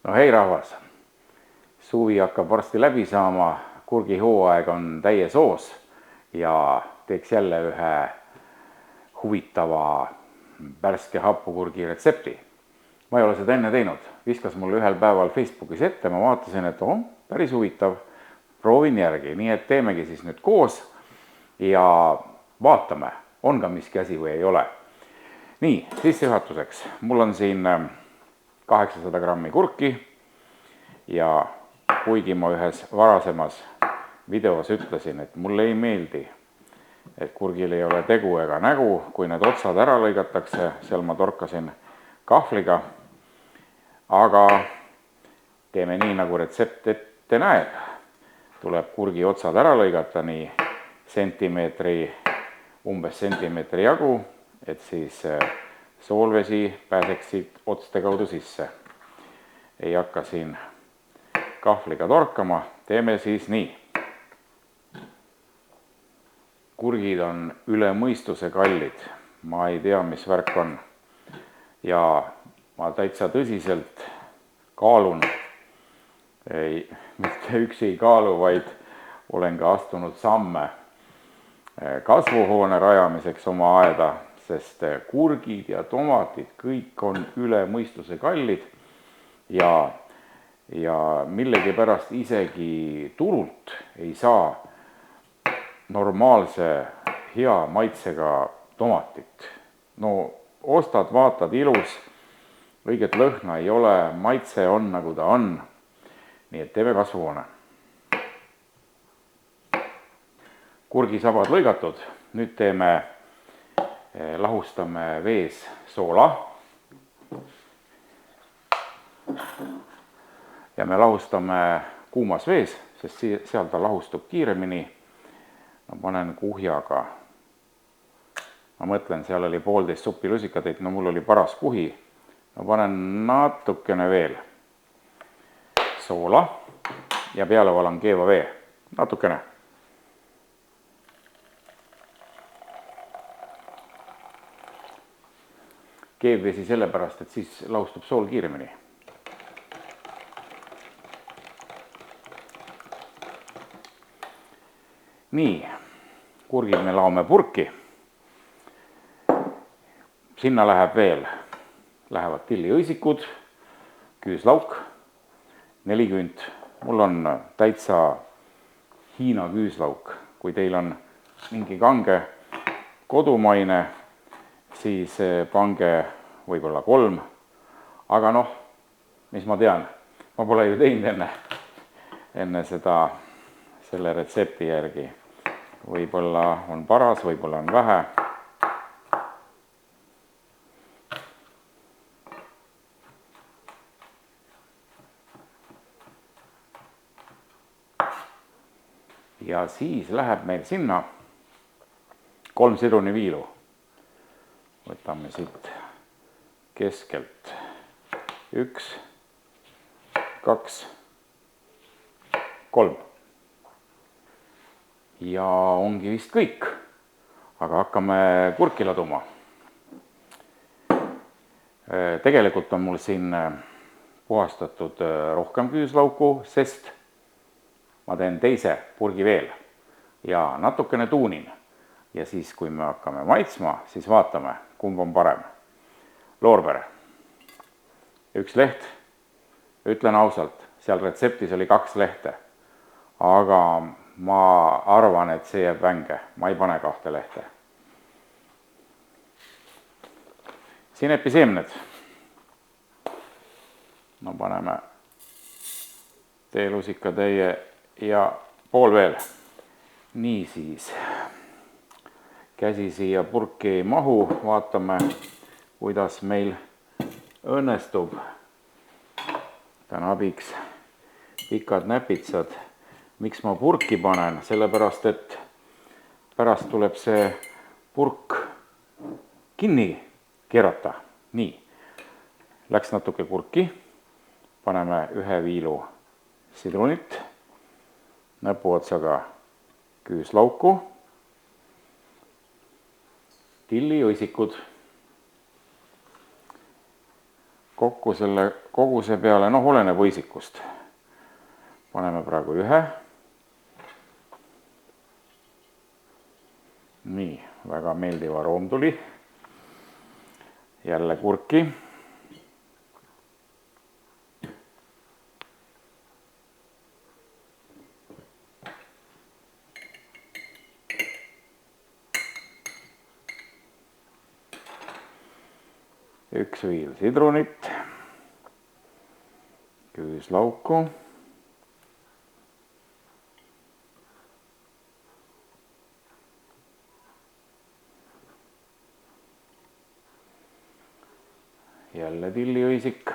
No hei rahvas, suvi hakkab varsti läbi saama, kurgihooaeg on täies hoos ja teeks jälle ühe huvitava värske happukurgi retsepti. Ma ei ole seda enne teinud, viskas mulle ühel päeval Facebookis ette, ma vaatasin, et päris huvitav, proovin järgi, nii et teemegi siis nüüd koos ja vaatame, on ka miski asi või ei ole. Nii, sissejuhatuseks, mul on siin 800 grammi kurki ja kuigi ma ühes varasemas videos ütlesin, et mulle ei meeldi, et kurgil ei ole tegu ega nägu, kui need otsad ära lõigatakse, seal ma torkasin kahvliga, aga teeme nii, nagu retsept ette näeb. Tuleb kurgi otsad ära lõigata nii umbes sentimeetri jagu, et siis soolvesi pääseksid otste kaudu sisse. Ei hakka siin kahvliga torkama, teeme siis nii. Kurgid on üle mõistuse kallid, ma ei tea, mis värk on. Ja ma täitsa tõsiselt kaalun, mitte üksi ei kaalu, vaid olen ka astunud samme kasvuhoone rajamiseks oma aeda, sest kurgid ja tomatid kõik on üle mõistuse kallid ja millegipärast isegi turult ei saa normaalse hea maitsega tomatit. No ostad, vaatad, ilus, õiget lõhna ei ole, maitse on nagu ta on, nii et teeme kasvuhoone. Kurgisabad lõigatud, nüüd lahustame vees soola ja me lahustame kuumas vees, sest seal ta lahustub kiiremini. Ma panen kuhjaga, ma mõtlen, seal oli 1,5 supilusikatäit, no mul oli paras kuhi, ma panen natukene veel soola ja peale valan keeva vee, natukene. Keevvesi sellepärast, et siis lahustub sool kiiremini. Nii, kurgid me laome purki. Sinna lähevad tilliõisikud, küüslauk, 4 küünt. Mul on täitsa Hiina küüslauk. Kui teil on mingi kange kodumaine, siis pange võib-olla 3. Aga mis ma tean, ma pole ju teinud enne selle retsepti järgi. Võib-olla on paras, võib-olla on vähe. Ja siis läheb meil sinna 3 sidruniviilu. Võtame siit keskelt 1, 2, 3. Ja ongi vist kõik, aga hakkame kurki laduma. Tegelikult on mul siin puhastatud rohkem küüslauku, sest ma teen teise purgi veel ja natukene tuunin. Ja siis, kui me hakkame maitsma, siis vaatame, kumb on parem. Loorber, 1 leht, ütlen ausalt, seal retseptis oli 2 lehte, aga ma arvan, et see jääb vänge, ma ei pane 2 lehte. Sinepiseemned. No paneme teelusikatäie ja pool veel. Nii siis. Käsi siia purki ei mahu, vaatame, kuidas meil õnnestub. Tän abiks pikad näpitsad. Miks ma purki panen? Sellepärast, et pärast tuleb see purk kinni keerata. Nii, läks natuke kurki, paneme 1 viilu sidrunit, näpuotsaga küüslauku, tilliõisikud. Kokku selle koguse peale, noh, oleneb võisikust. Paneme praegu 1. Nii, väga meeldiv aroom tuli. Jälle kurki. Üks viil sidrunit, küüslauku, jälle tilliõisik,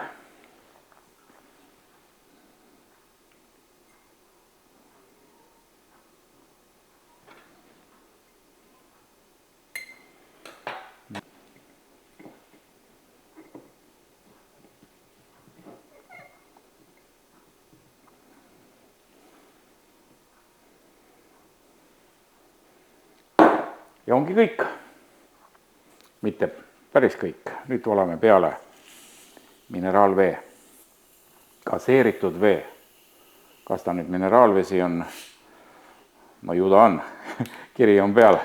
ja ongi kõik. Mitte päris kõik. Nüüd oleme peale mineraalvee, gaseeritud vee. Kas ta nüüd mineraalvesi on? No ju ta on. Kiri on peal.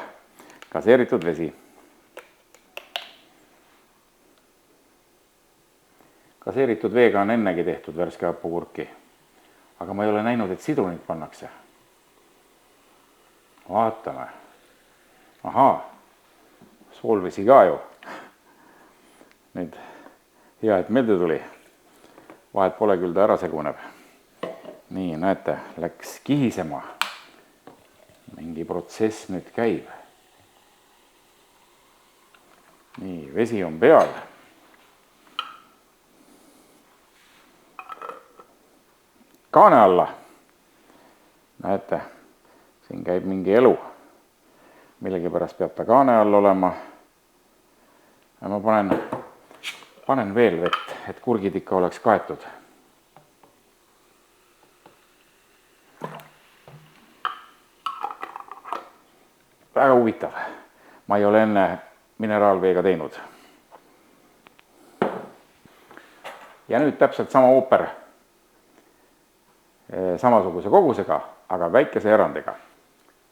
Gaseeritud vesi. Gaseeritud veega on ennegi tehtud värske hapukurki. Aga ma ei ole näinud, et sidrunit pannakse. Vaatame. Ahaa, soolvesi ka ju. Nüüd hea, et meelde tuli. Vahet pole, küll ta ära seguneb. Nii, näete, läks kihisema. Mingi protsess nüüd käib. Nii, vesi on peal. Kaane alla. Näete, siin käib mingi elu. Millegipärast peab ta kaane all olema. Ja ma panen veel vett, et kurgid ikka oleks kaetud. Väga huvitav. Ma ei ole enne mineraalveega teinud. Ja nüüd täpselt sama ooper. Samasuguse kogusega, aga väikese erandiga.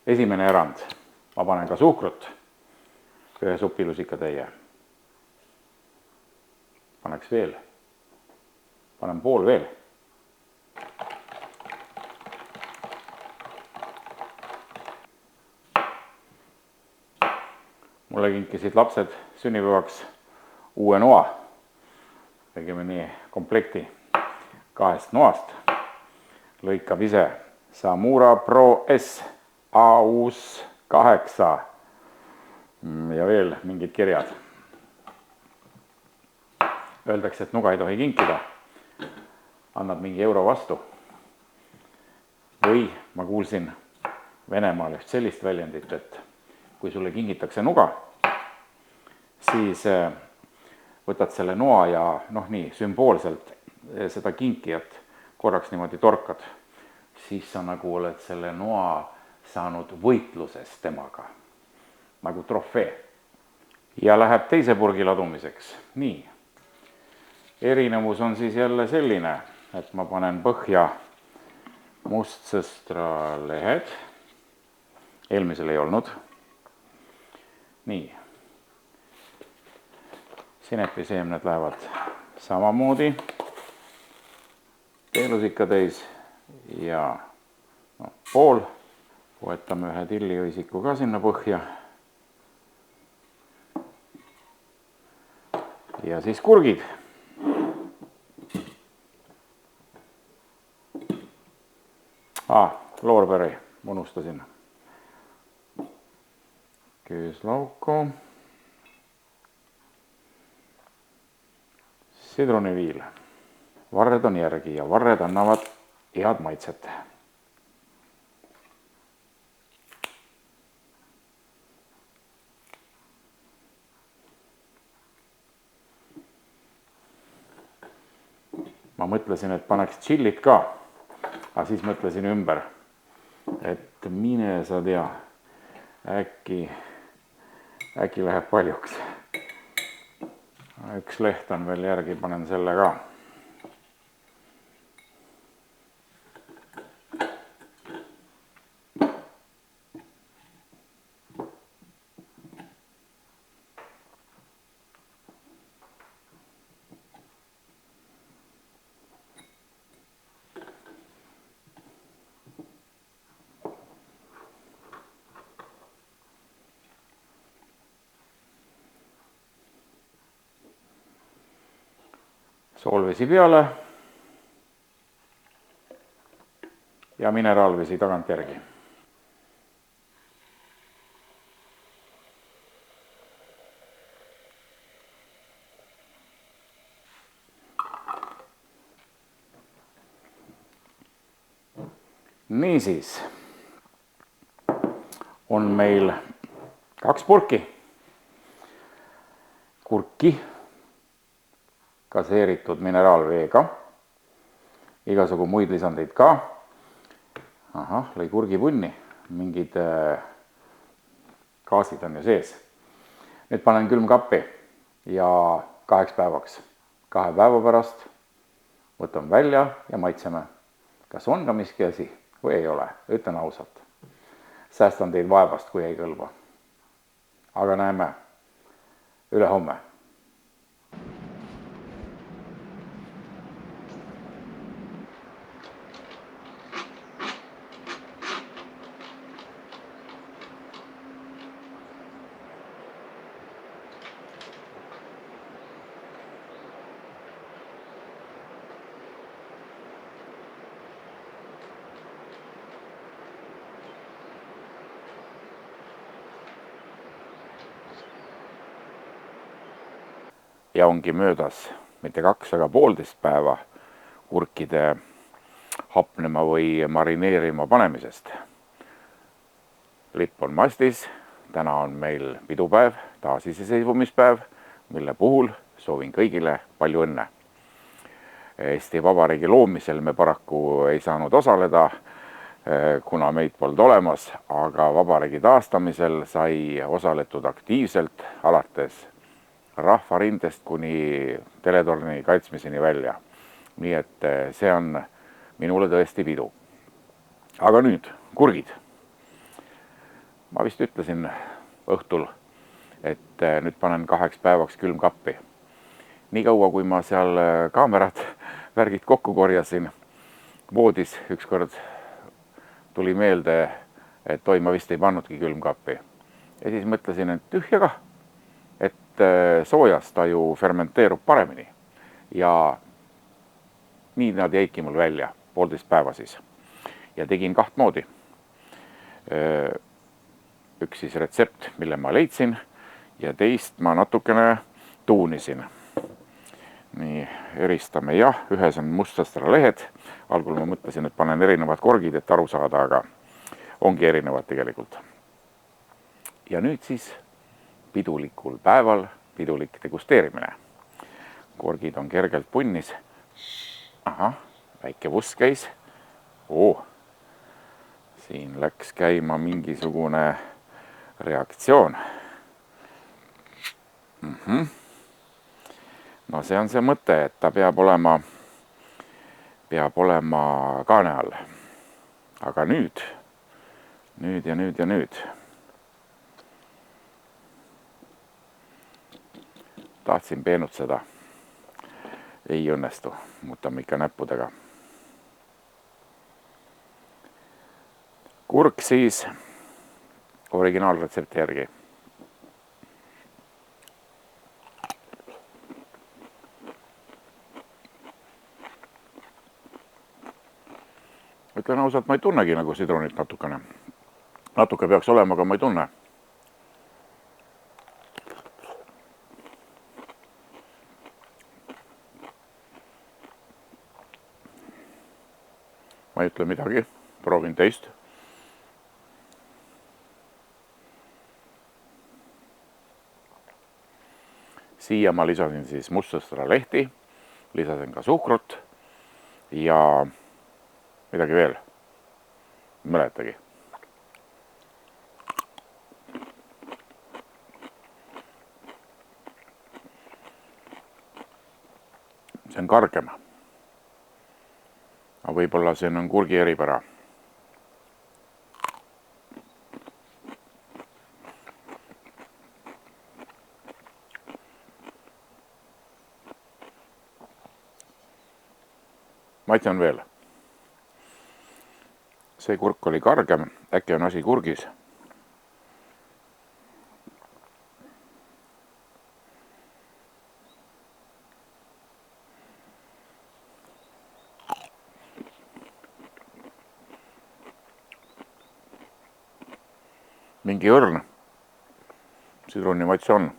Esimene erand. Ma panen ka suhkrut, 1 supilusikatäie. Paneks veel. Panen pool veel. Mulle kinkisid lapsed sünnipäevaks uue noa. Tegime nii komplekti 2 noast. Lõikab ise Samura Pro S AUS 8 ja veel mingid kirjad. Öeldakse, et nuga ei tohi kinkida. Annad mingi euro vastu. Või ma kuulsin Venemaal üht sellist väljendit, et kui sulle kingitakse nuga, siis võtad selle noa ja nii sümboolselt seda kinkijat korraks niimoodi torkad. Siis sa nagu oled selle noa saanud võitluses temaga, nagu trofee. Ja läheb teise purgi ladumiseks. Nii. Erinevus on siis jälle selline, et ma panen põhja mustsõstralehed. Eelmisel ei olnud. Nii. Sinepiseemned lähevad samamoodi. Teelusikatäis ja pool. Võtame 1 tilliõisiku ka sinna põhja. Ja siis kurgid. Loorberi unustasin. Küüslauku. Sidruniviil. Varred on järgi ja varred annavad head maitset. Ma mõtlesin, et paneks chillit ka, aga siis mõtlesin ümber, et mine sa tea, äkki läheb paljuks. Üks leht on veel järgi, panen selle ka. soolvesi peale ja mineraalvesi tagantjärgi. Niisiis on meil 2 purki kurki gaseeritud mineraalveega, igasugu muid lisandeid ka. Ahah, lõi kurgipunni, mingid gaasid on ju sees. Nüüd panen külmkappi ja 2 päevaks. 2 päeva pärast võtan välja ja maitseme, kas on ka miski asi või ei ole, ütlen ausalt. Säästan teid vaevast, kui ei kõlba. Aga näeme ülehomme. Ja ongi möödas mitte 2, aga 1,5 päeva kurkide hapnema või marineerima panemisest. Lipp on mastis, täna on meil pidupäev, taasiseseisvumispäev, mille puhul soovin kõigile palju õnne. Eesti Vabariigi loomisel me paraku ei saanud osaleda, kuna meid polnud olemas, aga vabariigi taastamisel sai osaletud aktiivselt alates rahvarindest kuni teletorni kaitsmiseni välja. Nii et see on minule tõesti pidu. Aga nüüd kurgid. Ma vist ütlesin õhtul, et nüüd panen 2 päevaks külmkappi. Nii kaua, kui ma seal kaamerad, värgid kokku korjasin, voodis ükskord tuli meelde, et oi, ma vist ei pannudki külmkappi. Ja siis mõtlesin, et tühja kah. Soojas ta ju fermenteerub paremini ja nii nad jäidki mul välja 1,5 päeva siis. Ja tegin 2 moodi. Üks siis retsept, mille ma leidsin ja teist ma natukene tuunisin. Nii, eristame jah, ühes on mustsõstra lehed. Algul ma mõtlesin, et panen erinevad korgid, et aru saada, aga ongi erinevad tegelikult. Ja nüüd siis pidulikul päeval pidulik degusteerimine. Korgid on kergelt punnis. Ahah, väike vuss käis. Siin läks käima mingisugune reaktsioon. No see on see mõte, et ta peab olema kaane all. Aga nüüd. Tahtsin peenutseda. Ei õnnestu, muutame ikka näppudega. Kurk siis originaalretsepti järgi. Ütlen ausalt, ma ei tunnegi nagu sidrunit natukene. Natuke peaks olema, aga ma ei tunne. Ma ei ütle midagi, proovin teist. Siia ma lisasin siis mustsõstra lehti, lisasin ka suhkrut ja midagi veel, mäletagi. See on kargem. Aga võib-olla see on kurgi eripära. Maitse on veel. See kurk oli kargem, äkki on asi kurgis. mingi õrn sidrunimaitse on.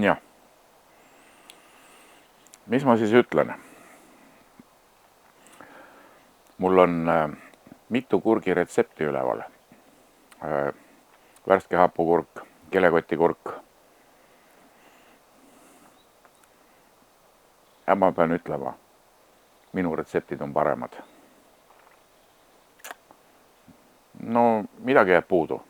Jah. Mis ma siis ütlen? Mul on mitu kurgi retsepti üleval. Värske hapukurk, kilekotikurk. Ja ma pean ütlema, minu retseptid on paremad. No midagi jääb puudu.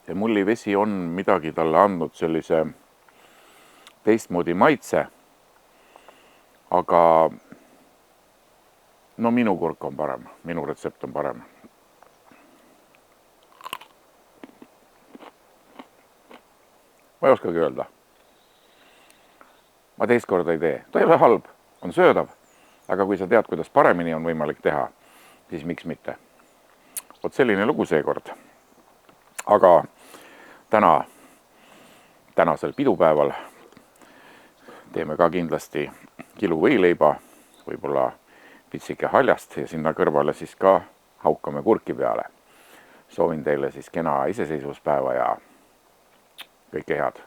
Ja mullivesi on midagi talle andnud sellise teistmoodi maitse, aga no minu kurk on parem, minu retsept on parem. Ma ei oskagi öelda. Ma teist korda ei tee. Ta ei ole halb, on söödav, aga kui sa tead, kuidas paremini on võimalik teha, siis miks mitte. Vot selline lugu seekord. Aga tänasel pidupäeval teeme ka kindlasti kilu võileiba, võib-olla pitsike haljast ja sinna kõrvale siis ka haukame kurki peale. Soovin teile siis kena iseseisvuspäeva ja kõike head.